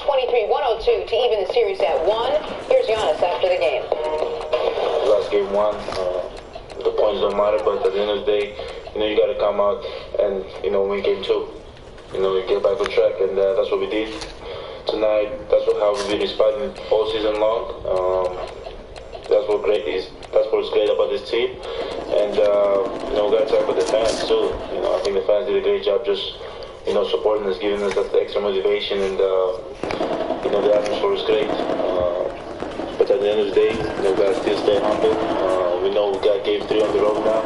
123-102 to even the series at 1. Here's Giannis after the game. Last game one, the points don't matter, but at the end of the day, you got to come out and, win game two. Get back on track, and that's what we did tonight. That's how we've been inspiring all season long. That's what's great about this team, and we got to talk about the fans too. I think the fans did a great job just supporting us, giving us that extra motivation, and the atmosphere was great. But at the end of the day, we got to still stay humble. We know we got game 3 on the road now.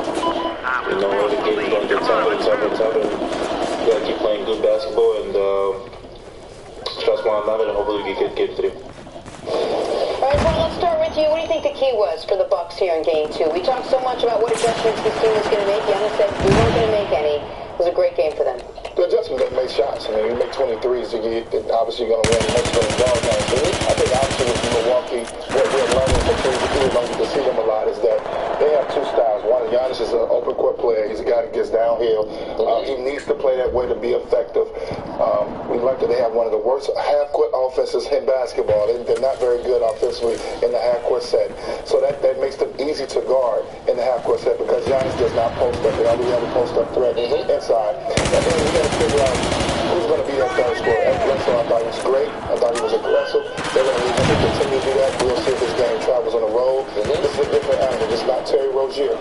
Every game is going to get tougher and tougher and tougher. We got to keep playing good basketball and trust one another, and hopefully we can get game 3. All right, Ron, let's start with you. What do you think the key was for the Bucks here in Game 2? We talked so much about what adjustments this team was going to make. Giannis said we weren't going to make any. It was a great game for them. The adjustment that make shots. You make 23s, obviously you're going to win most of those ball games. I think obviously with Milwaukee, what we're learning from Team we don't get to see them a lot is that they have two styles. One, Giannis is an open court player. He's a guy that gets downhill. He needs to play that way to be effective. We learned that they have one of the worst half-court offenses in basketball. They're not very good offensively in the half-court set. So that makes them easy to guard in the half-court set because Giannis does not post up. They only have a post-up threat inside. And then we got to figure out who's going to be that third scorer. Ed Bledsoe, I thought he was great. I thought he was aggressive. They're going to need him to continue to do that. We'll see if this game travels on the road. This is a different animal. This is not Terry Rozier.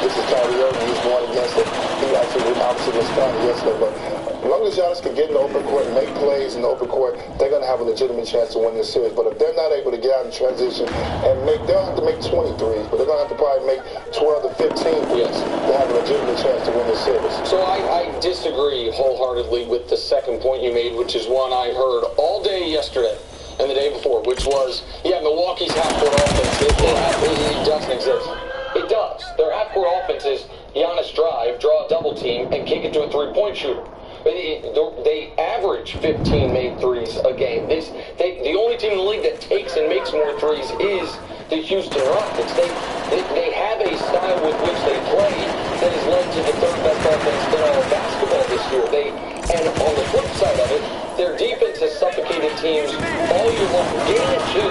This is Kyrie Irving. He's going against it. He actually obviously was done yesterday, but as long as Giannis can get in the open court and make plays in the open court, they're going to have a legitimate chance to win this series. But if they're not able to get out in transition and they'll have to make 23s, but they're going to have to probably make 12 to 15 threes to have a legitimate chance to win this series. So I disagree wholeheartedly with the second point you made, which is one I heard all day yesterday and the day before, which was, Milwaukee's half-court offense, it doesn't exist. It does. Their half-court offense is Giannis drive, draw a double team, and kick it to a three-point shooter. They average 15 made threes a game. The only team in the league that takes and makes more threes is the Houston Rockets. They have a style with which they play that has led to the third best offense in all of basketball this year. And on the flip side of it, their defense has suffocated teams all year long. Game 2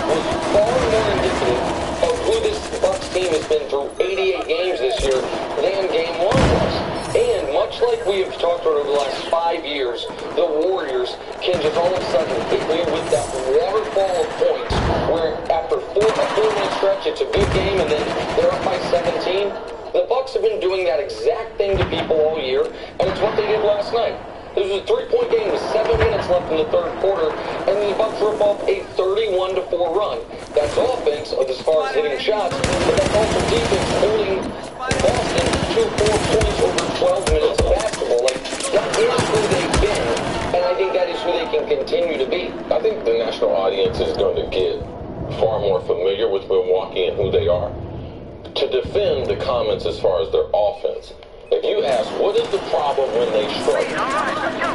was far more indicative of who this Bucks team has been through 88 games this year than Game 1 was. And much like we have talked about over the last 5 years, the Warriors can just all of a sudden hit you with that waterfall of points where after a 4-minute stretch, it's a good game and then they're up by 17. The Bucks have been doing that exact thing to people all year, and it's what they did last night. This was a 3-point game with 7 minutes left in the third quarter, and the Bucks rip off a 31-4 run. That's offense as far as hitting shots, but that's also defense holding Boston to 4 points over 12 minutes of basketball. That is who they've been, and I think that is who they can continue to be. I think the national audience is going to get far more familiar with Milwaukee and who they are. To defend the comments as far as their offense, if you ask, what is the problem when they struggle?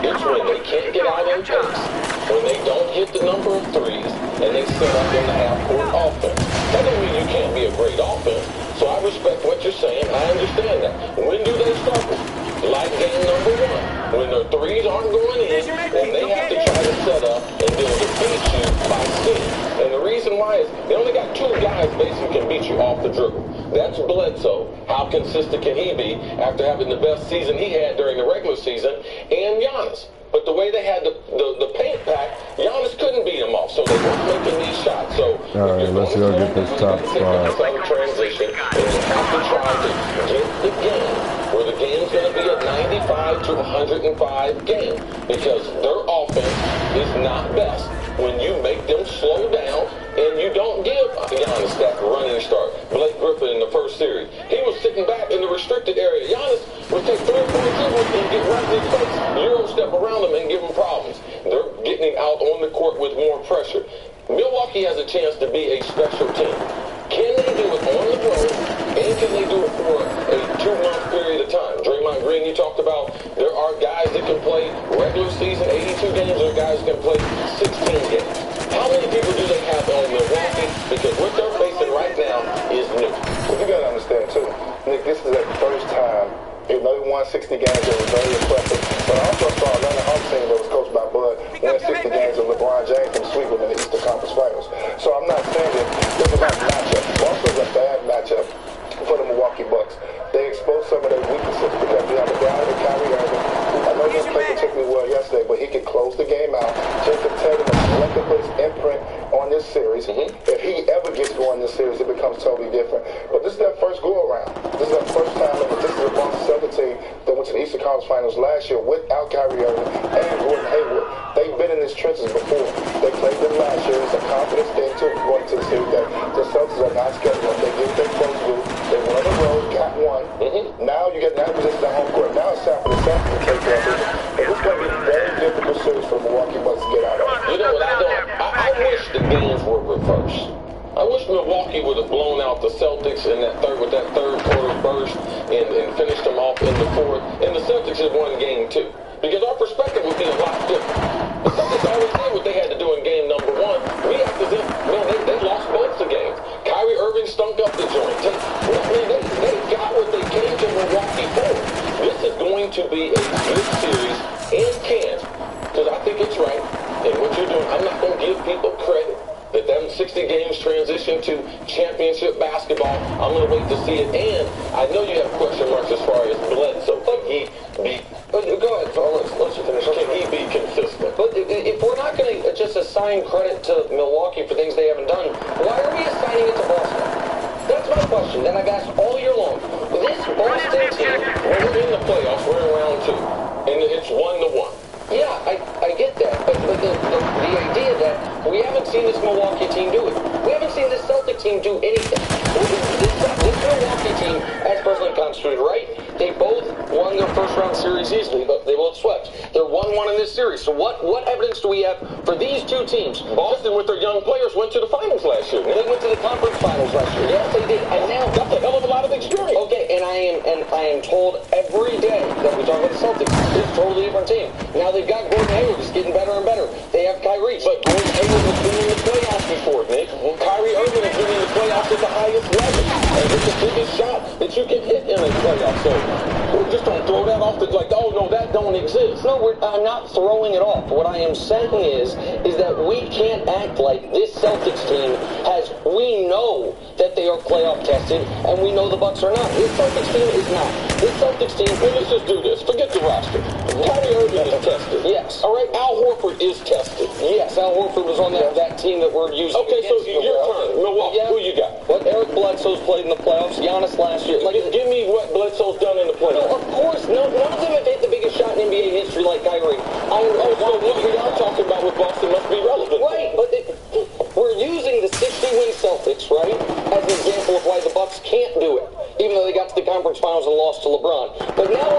It's when they can't get out on pace, when they don't hit the number of threes, and they set up in the half-court offense. That doesn't mean you can't be a great offense, so I respect what you're saying. I understand that. When do they struggle? Like game number 1, when their threes aren't going in, and they have to try to set up and they'll defeat you by steam. And the reason why is they only got 2 guys basically can beat you off the dribble. That's Bledsoe. How consistent can he be after having the best season he had during the regular season? And Giannis. But the way they had the paint pack, Giannis couldn't beat him off, so they weren't making these shots. So all right, let's go get this top spot. Transition, and you have to try to get the game where the game's going to be a 95 to 105 game because their offense is not best. When you make them slow down and you don't give Giannis that running start. Blake Griffin in the first series, he was sitting back in the restricted area. Giannis would take 3 or 4 dribbles and get right in his face, Euro step around him and give him problems. They're getting him out on the court with more pressure. Milwaukee has a chance to be a special team. Can they do it on the road, and can they do it for a 2-month period of time? Draymond Green, you talked about, there are guys that can play regular season 82 games, there are guys that can play 16 games. How many people do they have on Milwaukee? Because what they're facing right now is new. Well, you got to understand, too, Nick, this is the first time, even though they won 60 games, it was very impressive. But I also saw Atlanta Hawks team that was coached by Bud win 60 games with LeBron James can sweep them in the Eastern Conference Finals. So I'm not saying that it's about matchup. Boston's a bad matchup for the Milwaukee Bucks. They expose some of their weaknesses because we have a guy like Kyrie Irving, who I know didn't play particularly well yesterday, but he can close the game out. Jason Tatum has selected his imprint on this series. If he ever gets going in this series, it becomes totally different. But this is their first go-around. This is their first time ever. This is a Boston Celtics team that went to the Eastern Conference Finals last year without Kyrie Irving and Gordon Hayward. They've been in these trenches before. They played them last year. It's a confidence thing too going to the series that the Celtics are not scheduled. They get their close group. They went on the road, got one. Now you get that position at home court. Now it's time for the Celtics to take care of business. And this is going to be a very difficult series for Milwaukee Bucks to get out of. You know what I don't? I wish the games were reversed. I wish Milwaukee would have blown out the Celtics in that third quarter burst and finished them off in the fourth. And the Celtics had won game 2. Because our perspective would be a lot different. The Celtics always did what they had to do in game number 1. We have to do, they lost both the games. Kyrie Irving stunk up the joint. They got what they came to Milwaukee for. This is going to be a good series and can. Because I think it's right. And what you're doing, I'm not going to give people credit that them 60 games transition to championship basketball. I'm going to wait to see it. And I know you have question marks as far as Bledsoe. Can he be... Go ahead, let's finish. Can he be consistent? But if we're not going to just assign credit to Milwaukee for things they haven't done, why are we assigning it to Boston? That's my question that I've asked all year long. This Boston team, we're in the playoffs, we're in round 2. And it's 1-1. Yeah, I get that, but the idea that we haven't seen this Milwaukee team do it. We haven't seen this Celtic team do anything. This Milwaukee team, as personally constituted, right? They both won their first-round series easily, but they both swept. They're 1-1 in this series. So what evidence do we have for these two teams? Boston, with their young players, went to the finals last year. They went to the conference finals last year. Yes, they did. And now that's a hell of a lot of experience. Okay, and I am told every day that we talk about the Celtics, it's a totally different team. Now they've got Gordon Hayward, he's getting better and better. They have Kyrie, but Gordon Hayward has been in the playoffs before, Nick. Kyrie Irving has been in the playoffs at the highest level. And it's the biggest shot that you can hit in a playoff. So we just don't throw that off the like, oh no, that don't exist. No, I'm not throwing it off. What I am saying is that we can't act like this Celtics team has. We know that they are playoff tested, and we know the Bucks are not. This Celtics team is not. This Celtics team. Well, let's just do this. Forget the roster. Kyrie Irving is tested. Yes. All right. Al Horford is tested. Yes. Al Horford was on that team that we're using. Okay, so your turn. Milwaukee. Yeah. Who you got? What Eric Bledsoe's played in the playoffs. Giannis last year. Give me what Bledsoe's done in the playoffs. No, of course. No, none of them have hit the biggest shot in NBA history like Kyrie. So what we are talking about with Boston must be relevant. Right, but we're using the 60-win Celtics, right, as an example of why the Bucks can't do it, even though they got to the conference finals and lost to LeBron. But now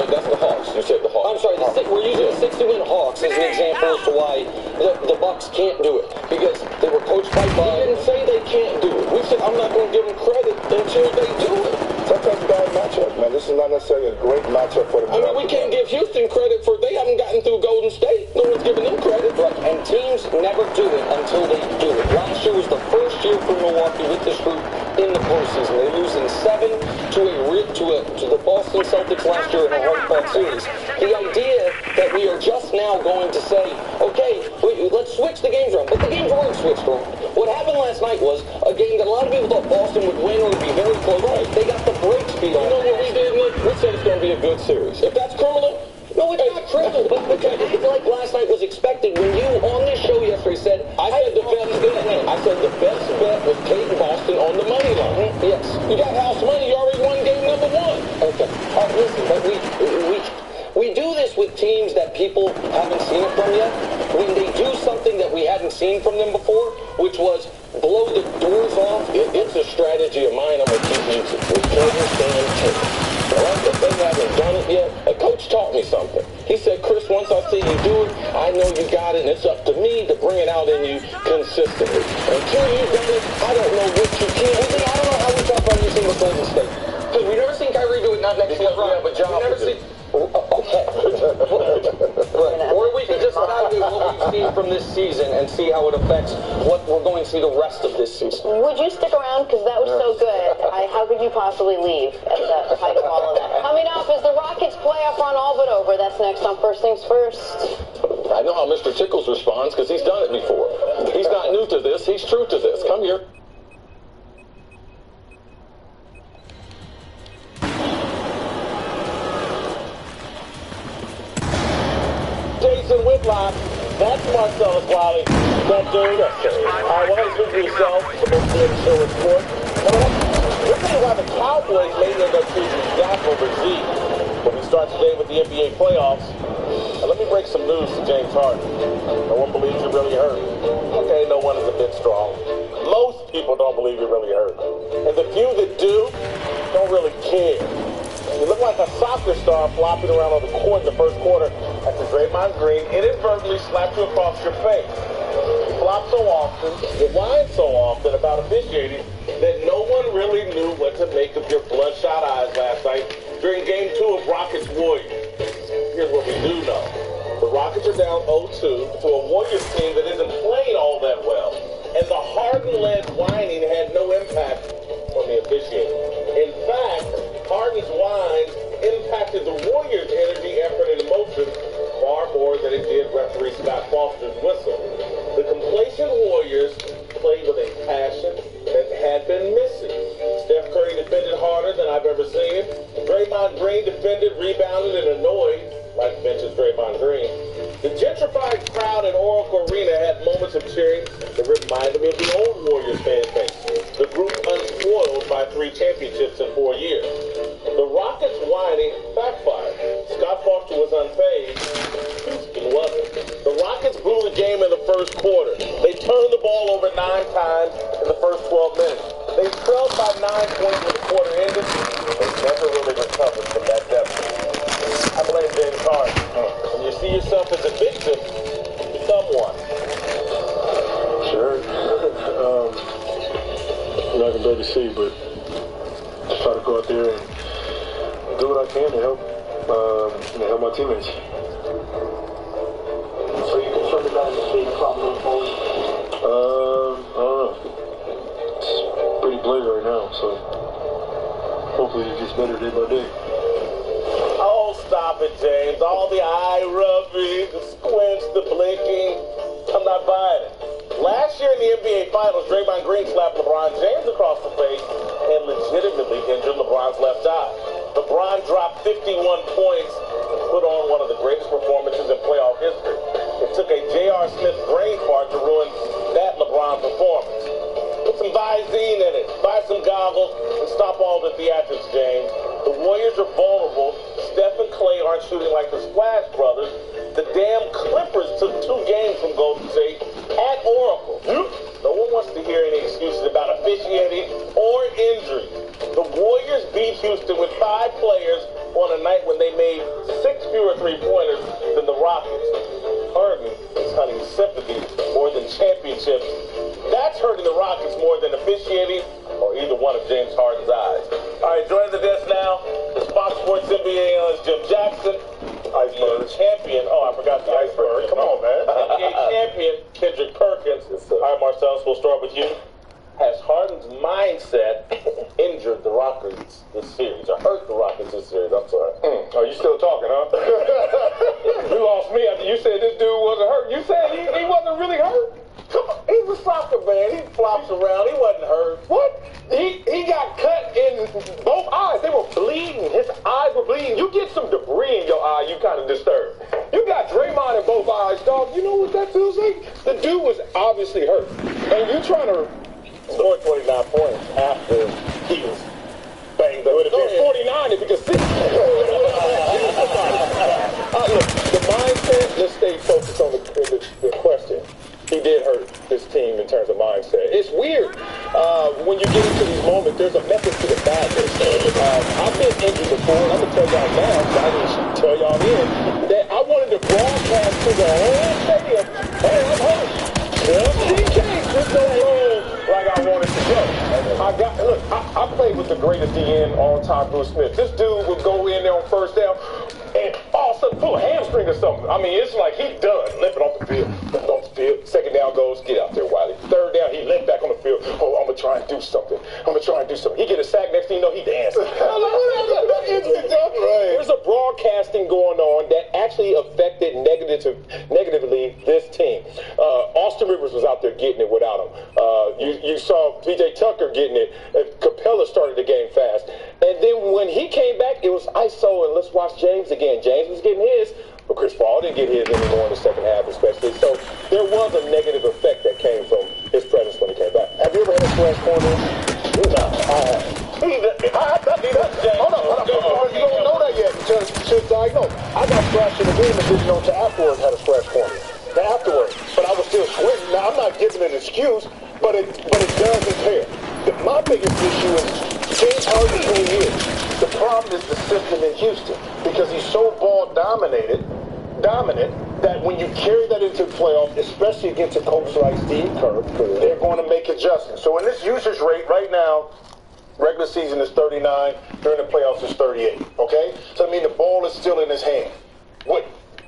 that's the Hawks. You said the Hawks. I'm sorry, we're using the 60-win Hawks as an example as to why the Bucks can't do it, because they were coached by Bud. We didn't say they can't do it. We said I'm not going to give them credit until they do it. Sometimes bad matchup, man. This is not necessarily a great matchup for the I mean, we can't give Houston credit for they haven't gotten through Golden State. No one's giving them credit. Right, and teams never do it until they do it. Last year was the first year for Milwaukee with this group in the postseason. They lose in 7 to the Boston Celtics last year in a hard-fought series. The idea that we are just now going to say, okay, let's switch the games around, but the games weren't switched around. What happened last night was a game that a lot of people thought Boston would win or would be very close. Right. They got the break speed on. You know what we did, Nick? We said it's going to be a good series. If that's criminal, no, it's not criminal. But I feel like last night was expected when you on this show yesterday said, I said the best bet was Kate Boston on the money line. Yes. You got house money. You already won game number 1. Okay. Listen, but we do this with teams that people haven't seen it from yet. When they do something that we hadn't seen from them before, which was blow the doors off. It's a strategy of mine I'm going to keep using. With Jordan Stand Tape. Right? If they haven't done it yet, a coach taught me something. He said, Chris, once I see you do it, I know you got it, and it's up to me to bring it out in you consistently. Until you've done it, I don't know what you can. I don't know how we talk about using the Golden State. Because we've never seen Kyrie do it, not next to LeBron. We have a job to do. Okay. Right. Or we could just evaluate what we've seen from this season and see how it affects what we're going to see the rest of this season. Would you stick around? Because that was so good. How could you possibly leave at the height of all of that? Coming up is the Rockets playoff run all but over. That's next on First Things First. I know how Mr. Tickles responds because he's done it before. He's not new to this. He's true to this. Come here. Jason Whitlock. That's Marcellus Wiley. That dude. All right, well, let's move to yourself. Supposed to be able to show report. We're going to have the Cowboys may end up choosing Dak over Zeke when we start today with the NBA playoffs. And let me break some news to James Harden. No one believes you're really hurt. Okay, no one is a bit strong. Most people don't believe you're really hurt. And the few that do don't really care. You look like a soccer star flopping around on the court in the first quarter after Draymond Green inadvertently slapped you across your face. You flop so often, you whine so often about officiating that no one really knew what to make of your bloodshot eyes last night during Game 2 of Rockets Warriors. Here's what we do know. The Rockets are down 0-2 to a Warriors team that isn't playing all that well. And the Harden-led whining had no impact on the officiating. In fact, Harden's whine impacted the Warriors' energy, effort, and emotion far more than it did referee Scott Foster's whistle. The complacent Warriors played with a passion that had been missing. Steph Curry defended harder than I've ever seen. Draymond Green defended, rebounded, and annoyed, like vintage Draymond Green. The gentrified crowd in Oracle Arena had moments of cheering that reminded me of the old Warriors fan base. The group unspoiled by 3 championships in 4 years. The Rockets whining backfired. Scott Foster was unfazed. Houston wasn't. The Rockets blew the game in the first quarter. They turned the ball over 9 times in the first 12 minutes. They trailed by 9 points when the quarter ended. They never really recovered from that deficit. I blame James Harden. When you see yourself as a victim, become one. Sure. I can barely see, but just try to go out there and do what I can to help my teammates. So you concerned about the speed problem going forward? I don't know. It's pretty blatant right now, so hopefully it gets better day by day. Oh, stop it, James. All the eye rubbing, the squints, the blinking. I'm not buying it. Last year in the NBA Finals, Draymond Green slapped LeBron James across the face and legitimately injured LeBron's left eye. LeBron dropped 51 points and put on one of the greatest performances in playoff history. It took a J.R. Smith brain fart to ruin that LeBron performance. Put some Visine in it, buy some goggles, and stop all the theatrics, James. The Warriors are vulnerable. Steph and Clay aren't shooting like the Splash Brothers. The damn Clippers took 2 games from Golden State at Oracle. No one wants to hear any excuses about officiating or injury. The Warriors beat Houston with 5 players on a night when they made 6 fewer three-pointers than the Rockets. Harden is hunting sympathy more than championships. That's hurting the Rockets more than officiating or either one of James Harden's eyes. All right, joining the desk now, the Fox Sports NBA analyst Jim Jackson. Iceberg champion. Oh, I forgot the iceberg. Come on, man. NBA champion Kendrick Perkins. All right, Marcellus, we'll start with you. Has Harden's mindset injured the Rockets this series, or hurt the Rockets this series? I'm sorry. Oh, you still talking, huh? You lost me after you said this dude wasn't hurt. You said he wasn't really hurt? Come on, he's a soccer man. He flops around. He wasn't hurt. What? He got cut in both eyes. They were bleeding. His eyes were bleeding. You get some debris in your eye, you kind of disturbed. You got Draymond in both eyes, dog. You know what that feels like? The dude was obviously hurt. And you trying to score 29 points after he was banged up. Would have been 49 if he could see. Look, the mindset, let's stay focused on the question. He did hurt his team in terms of mindset. It's weird. When you get into these moments, there's a method to the madness. I've been injured before, and I'm going to tell y'all now, so I didn't tell y'all then, that I wanted to broadcast to the whole stadium, hey, I'm hurt. Just in case this don't roll like I wanted to go. I played with the greatest DN all time, Bruce Smith. This dude would go in there on first down and all of a sudden pull a hamstring or something. I mean, it's like he's done. Limping off the field. Second down goes, get out there, Wiley. Third down, he limped back on the field. Oh, I'm going to try and do something. He get a sack, next thing you know, he dancing. There's a broadcasting going on that actually affected negatively Rivers was out there getting it without him. You saw P.J. Tucker getting it. Capella started the game fast. And then when he came back, it was ISO and let's watch James again. James was getting his, but Chris Paul didn't get his anymore in the second half especially. So there was a negative effect that came from his presence when he came back. Have you ever had a splash corner? No, I haven't. Hold on. You don't know that yet until diagnosed. I got splashed in the game and didn't know until afterwards had a splash corner. Afterwards, but I was still sweating. Now I'm not giving an excuse, but it does impair. My biggest issue is James Harden's 20 years. The problem is the system in Houston because he's so ball dominant that when you carry that into the playoffs, especially against a coach like Steve Kerr, they're going to make adjustments. So in this usage rate right now, regular season is 39, during the playoffs is 38. Okay, so I mean the ball is still in his hand. What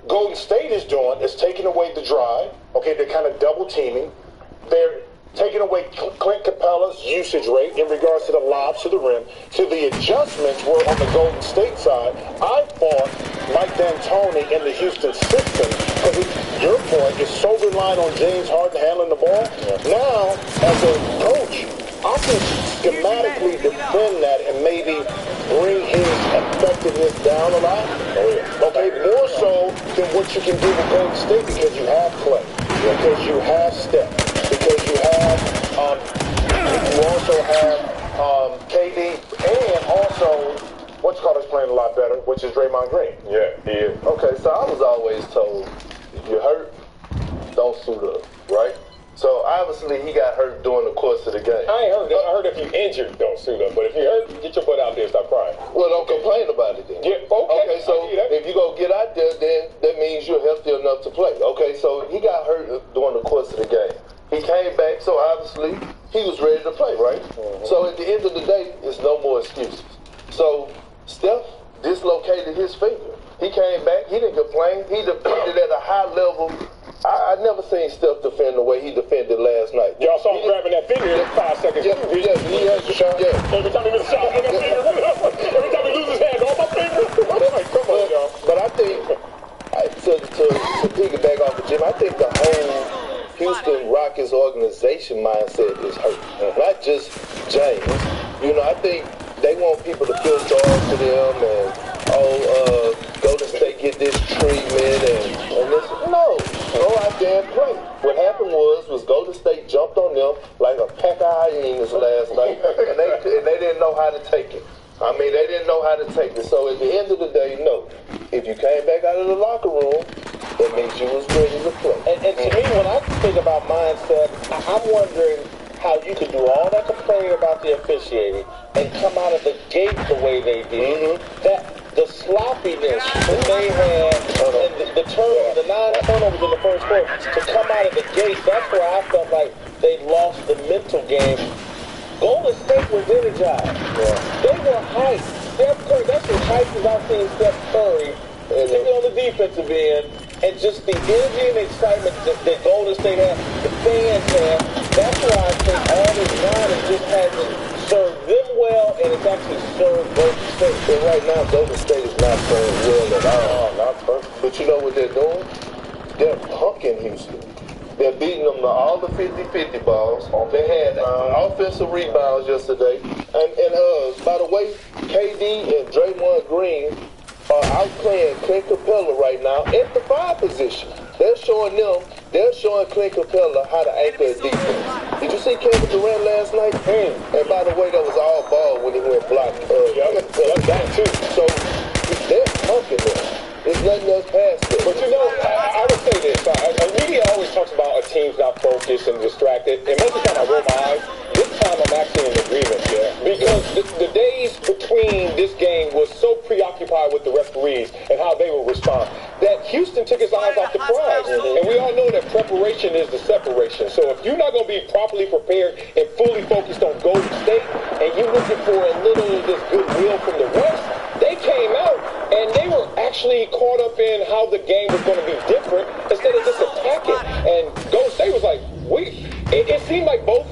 Golden State is doing is taking away the drive. Okay, they're kind of double teaming. They're taking away Clint Capella's usage rate in regards to the lobs to the rim. So the adjustments were on the Golden State side. I thought Mike D'Antoni in the Houston system, because your point is so reliant on James Harden handling the ball. Now, as a coach, I can schematically defend that and maybe bring his effectiveness down a lot. Okay, more so than what you can do with Golden State because you have Clay, because you have Steph, because you also have KD, and also what's called is playing a lot better, which is Draymond Green. Yeah, he is. Okay, so I was always told if you're hurt, don't suit up, right? So obviously he got hurt during the course of the game. I ain't heard that. I heard if you injured, don't suit up. But if you hurt, get your butt out there and stop crying. Well, don't complain about it then. Yeah, okay. So if you go get out there, then that means you're healthy enough to play. Okay, so he got hurt during the course of the game. He came back, so obviously he was ready to play, right? Mm-hmm. So at the end of the day, it's no more excuses. So Steph dislocated his finger. He came back. He didn't complain. He defended at a high level. I never seen Steph defend the way he defended last night. Y'all saw him grabbing that finger in 5 seconds. He has the shot. Yeah. Every time he misses a shot, look at that finger. Every time he loses his hand, my finger. Come on, y'all. But I think, to piggyback off of Jim, I think the whole Houston Rockets organization mindset is hurt. Not just James. You know, I think they want people to feel sorry for them and, Golden State get this treatment and this. No, go out there and play. What happened was Golden State jumped on them like a pack of hyenas last night, and they didn't know how to take it. I mean, they didn't know how to take it. So at the end of the day, no. If you came back out of the locker room, that means you was ready to play. And to me, when I think about mindset, I'm wondering how you could do all that complaining about the officiating and come out of the gate the way they did. That the sloppiness that they had and the turnovers, the 9 turnovers in the first quarter, to come out of the gate, that's where I felt like they lost the mental game. Golden State was energized. They were hyped. Steph Curry, that's as hyped as I've seen Steph Curry, particularly on the defensive end, and just the energy and excitement that Golden State had, the fans had. That's why I think all this nonsense just hasn't served them well, and it's actually served Golden State. So right now, Golden State is not playing well at all. Not perfect. But you know what they're doing? They're punking Houston. They're beating them to all the 50-50 balls. They had offensive rebounds yesterday. And by the way, KD and Draymond Green are outplaying Clint Capella right now at the 5 position. They're showing Clint Capella how to anchor a defense. Did you see Kevin Durant last night? And by the way, that was all ball when he went block. That too. So they're punking them. There's nothing else past it. But you know, I would say this. Media always talks about a team's not focused and distracted. And most of the time I roll my eyes. This time I'm actually in agreement. Because the days between this game was so preoccupied with the referees and how they would respond that Houston took his eyes off the prize. And we all know that preparation is the separation. So if you're not going to be properly prepared and fully focused on Golden State and you're looking for a little of this goodwill from the rest, they came out and they were actually caught up in how the game was going to be different instead of just attacking. And Golden State was like, it seemed like both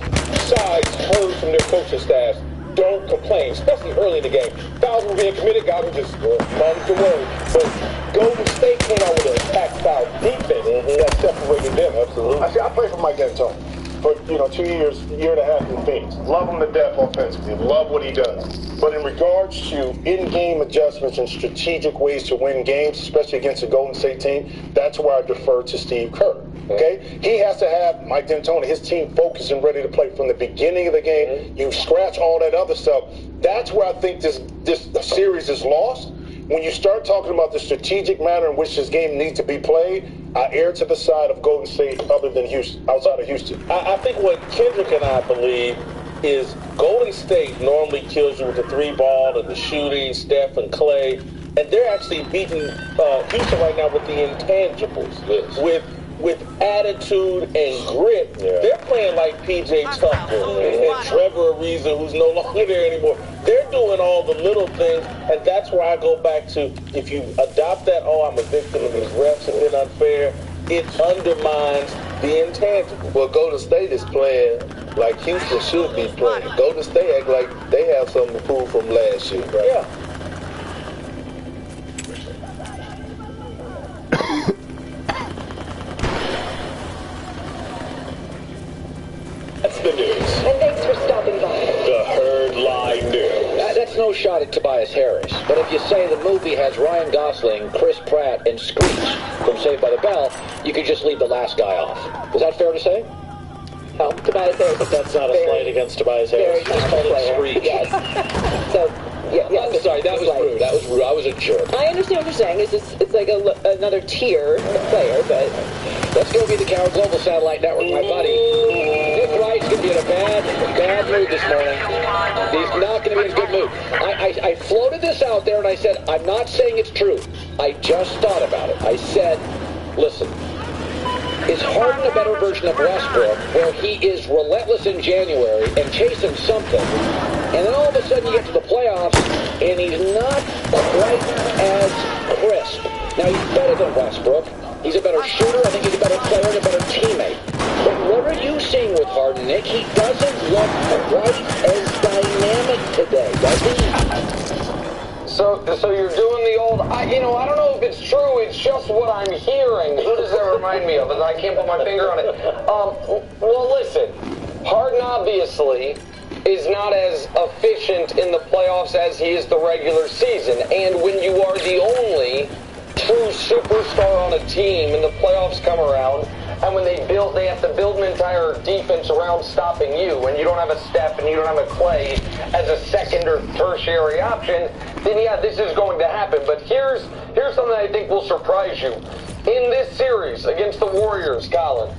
sides heard from their coaching staffs, don't complain, especially early in the game. Fouls were being committed, guys were just mum's the word. But Golden State came out with an attack style defense that separated them. Absolutely. I played for Mike D'Antoni for 2 years, year and a half in Phoenix. Love him to death offensively. Love what he does. But in regards to in-game adjustments and strategic ways to win games, especially against a Golden State team, that's where I defer to Steve Kerr. Okay? He has to have Mike D'Antoni, his team focused and ready to play from the beginning of the game. You scratch all that other stuff. That's where I think this series is lost. When you start talking about the strategic manner in which this game needs to be played, I err to the side of Golden State other than Houston, outside of Houston. I think what Kendrick and I believe is Golden State normally kills you with the 3-ball and the shooting, Steph and Clay, and they're actually beating Houston right now with the intangibles, with attitude and grit. They're playing like P.J. Tucker and Trevor Ariza, who's no longer there anymore. They're doing all the little things, and that's where I go back to, if you adopt that, I'm a victim of these refs have been unfair, it undermines the intangible. Well, Golden State is playing like Houston should be playing. Golden State act like they have something to prove from last year, right? Yeah. That's the news. And thanks for stopping by. The Herd Lie News. That's no shot at Tobias Harris. But if you say the movie has Ryan Gosling, Chris Pratt, and Screech from Saved by the Bell, you could just leave the last guy off. Is that fair to say? No, Tobias Harris. But that's not a slight against Tobias Harris. Just called it Screech. Yes. So, yeah. I'm sorry, that was rude. That was rude. I was a jerk. I understand what you're saying. It's like another tier of player, but Let's go be the Coward Global Satellite Network, my buddy. Nick Wright's going to be in a bad mood this morning. He's not going to be in a good mood. I floated this out there and I said, I'm not saying it's true. I just thought about it. I said, listen, is Harden a better version of Westbrook, where he is relentless in January and chasing something, and then all of a sudden you get to the playoffs and he's not quite as crisp? Now, he's better than Westbrook. He's a better shooter. I think he's a better player and a better teammate. But what are you seeing with Harden, Nick? He doesn't look quite as dynamic today, does he? So you're doing the old, I don't know if it's true, it's just what I'm hearing. Who does that remind me of? I can't put my finger on it. Well, listen, Harden obviously is not as efficient in the playoffs as he is the regular season. And when you are the only true superstar on a team and the playoffs come around, and when they have to build an entire defense around stopping you, and you don't have a Steph and you don't have a Clay as a second or tertiary option, then yeah, this is going to happen. But here's something I think will surprise you. In this series against the Warriors, Colin,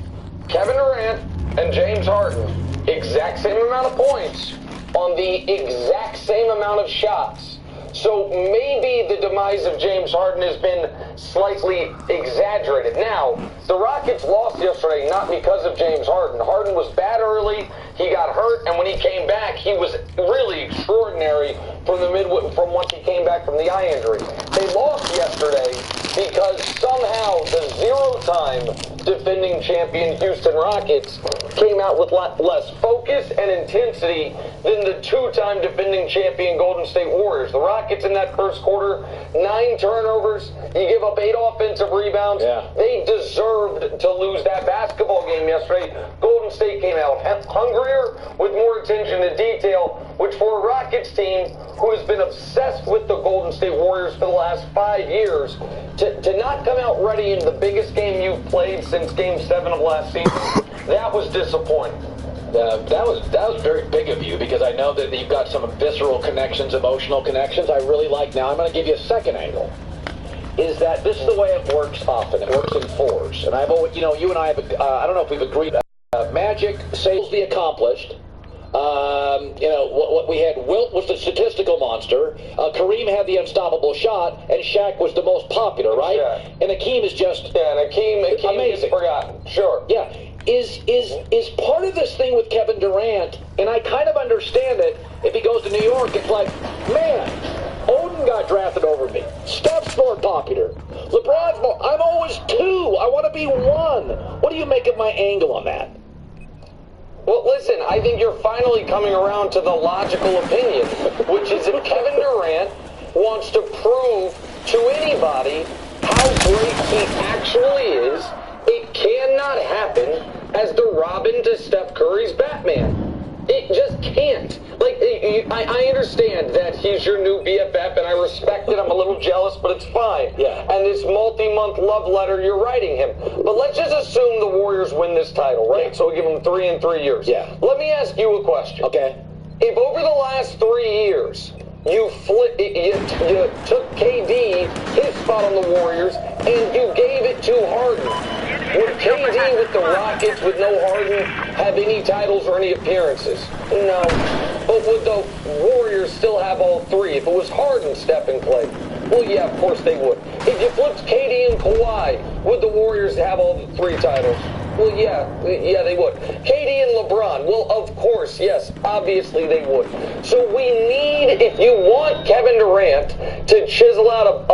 Kevin Durant and James Harden, exact same amount of points on the exact same amount of shots. So maybe the demise of James Harden has been slightly exaggerated. Now, the Rockets lost yesterday not because of James Harden. Harden was bad early, he got hurt, and when he came back, he was really extraordinary from once he came back from the eye injury. They lost yesterday because somehow the zero-time defending champion Houston Rockets came out with less focus and intensity than the two-time defending champion Golden State Warriors. The Rockets in that first quarter, 9 turnovers, you give up 8 offensive rebounds. Yeah. They deserved to lose that basketball game yesterday. Golden State came out hungrier with more attention to detail, which for a Rockets team who has been obsessed with the Golden State Warriors for the last 5 years, to not come out ready in the biggest game you've played since Game 7 of last season, that was disappointing. That was very big of you, because I know that you've got some visceral connections, emotional connections I really like. Now I'm going to give you a second angle. Is that this is the way it works often. It works in fours. And I've always, you and I have, I don't know if we've agreed, Magic saves the accomplished. What we had, Wilt was the statistical monster. Kareem had the unstoppable shot, and Shaq was the most popular, right? Yeah. And Hakeem is just and Hakeem amazing. Gets forgotten. Sure. Yeah. Is part of this thing with Kevin Durant, and I kind of understand it, if he goes to New York, it's like, man, Odin got drafted over me. Steph's more popular. LeBron's more, I'm always 2. I want to be 1. What do you make of my angle on that? Well, listen, I think you're finally coming around to the logical opinion, which is if Kevin Durant wants to prove to anybody how great he actually is, it cannot happen as the Robin to Steph Curry's Batman. It just can't. Like, I understand that he's your new BFF, and I respect it. I'm a little jealous, but it's fine. Yeah. And this multi-month love letter you're writing him. But let's just assume the Warriors win this title, right? Yeah. So we'll give them 3 in 3 years. Yeah. Let me ask you a question. Okay. If over the last 3 years, you took KD, his spot on the Warriors, and you gave it to Harden, would KD with the Rockets with no Harden have any titles or any appearances? No. But would the Warriors still have all 3 if it was Harden, Steph, and Clay? Well, yeah, of course they would. If you flipped KD and Kawhi, would the Warriors have all 3 titles? Well, yeah, they would. KD and LeBron, well, of course, yes, obviously they would. So we need, if you want Kevin Durant to chisel out a